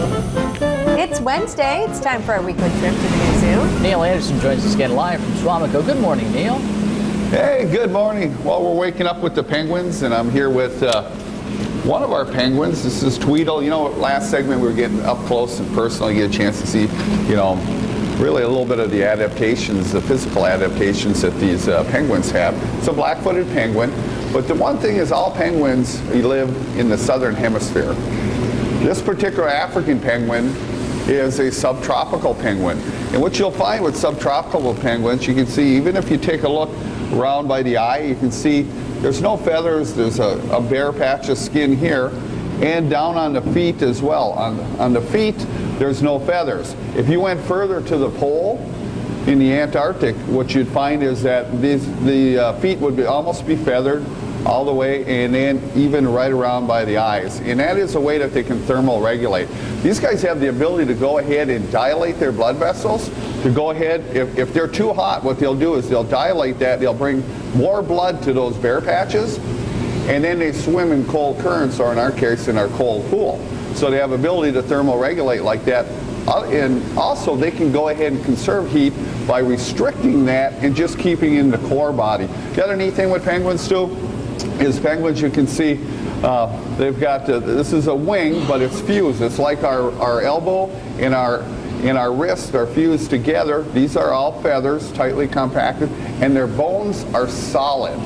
It's Wednesday. It's time for our weekly trip to the new zoo. Neil Anderson joins us again live from Suamico. Good morning, Neil. Hey, good morning. Well, we're waking up with the penguins, and I'm here with one of our penguins. This is Tweedle. You know, last segment we were getting up close and personal. You get a chance to see, you know, really a little bit of the adaptations, the physical adaptations that these penguins have. It's a black-footed penguin, but the one thing is all penguins live in the southern hemisphere. This particular African penguin is a subtropical penguin. And what you'll find with subtropical penguins, you can see, even if you take a look around by the eye, you can see there's no feathers. There's a bare patch of skin here, and down on the feet as well. On the feet, there's no feathers. If you went further to the pole in the Antarctic, what you'd find is that the feet would almost be feathered all the way, and then even right around by the eyes. And that is a way that they can thermal regulate. These guys have the ability to go ahead and dilate their blood vessels, to go ahead, if they're too hot, what they'll do is they'll dilate that, they'll bring more blood to those bare patches, and then they swim in cold currents, or in our case, in our cold pool. So they have ability to thermal regulate like that. And also they can go ahead and conserve heat by restricting that and just keeping in the core body. The other neat thing with penguins too is penguins, you can see they've got, this is a wing, but it's fused. It's like our elbow and our wrist are fused together. These are all feathers, tightly compacted, and their bones are solid.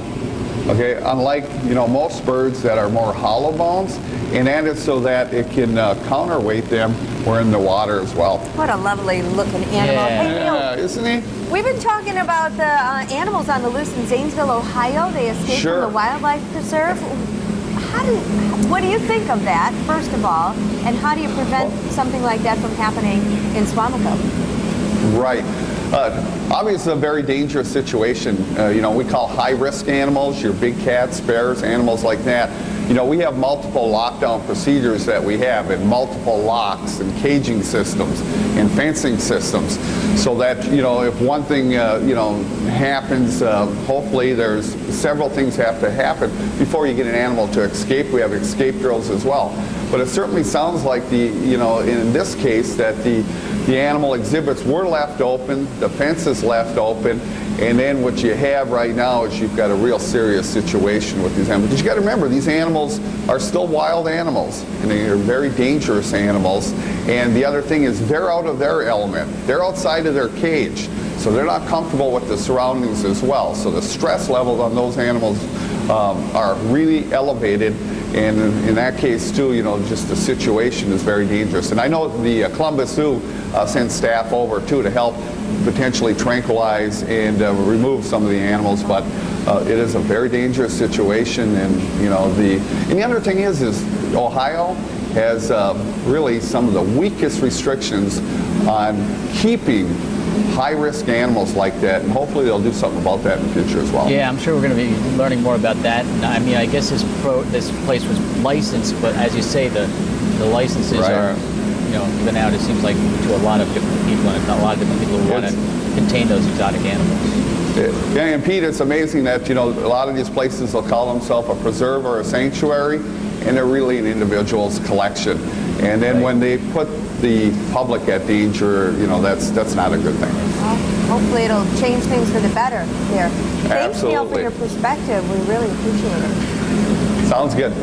Okay, unlike, you know, most birds that are more hollow bones, and that is so that it can counterweight them or in the water as well. What a lovely looking animal. Yeah. Hey, Neil, Yeah, isn't he? we've been talking about the animals on the loose in Zanesville, Ohio. They escaped Sure. from the wildlife preserve. What do you think of that, first of all, and how do you prevent something like that from happening in Suamico? Right. Obviously, a very dangerous situation. You know, we call high-risk animals, your big cats, bears, animals like that. You know, we have multiple lockdown procedures that we have, and multiple locks and caging systems and fencing systems, so that, you know, if one thing, you know, happens, hopefully there's several things have to happen before you get an animal to escape. We have escape drills as well. But it certainly sounds like you know, in this case, that the animal exhibits were left open, the fence is left open, and then what you have right now is you've got a real serious situation with these animals. Because you got to remember, these animals are still wild animals, and they are very dangerous animals. And the other thing is they're out of their element. They're outside of their cage, so they're not comfortable with the surroundings as well. So the stress levels on those animals are really elevated. And in that case, too, you know, just the situation is very dangerous. And I know the Columbus Zoo sends staff over, too, to help potentially tranquilize and remove some of the animals. But it is a very dangerous situation. And, you know, and the other thing is Ohio has really some of the weakest restrictions on keeping high-risk animals like that, and hopefully they'll do something about that in the future as well. Yeah, I'm sure we're going to be learning more about that. I mean, I guess this place was licensed, but as you say, the licenses are, you know, given out, it seems like, to a lot of different people, and a lot of different people who want to contain those exotic animals. Yeah, and Pete, it's amazing that, you know, a lot of these places will call themselves a preserve or a sanctuary, and they're really an individual's collection. And then when they put the public at danger, you know, that's not a good thing. Well, hopefully it'll change things for the better here. Thanks, Neil, for Absolutely. your perspective. We really appreciate it. Sounds good.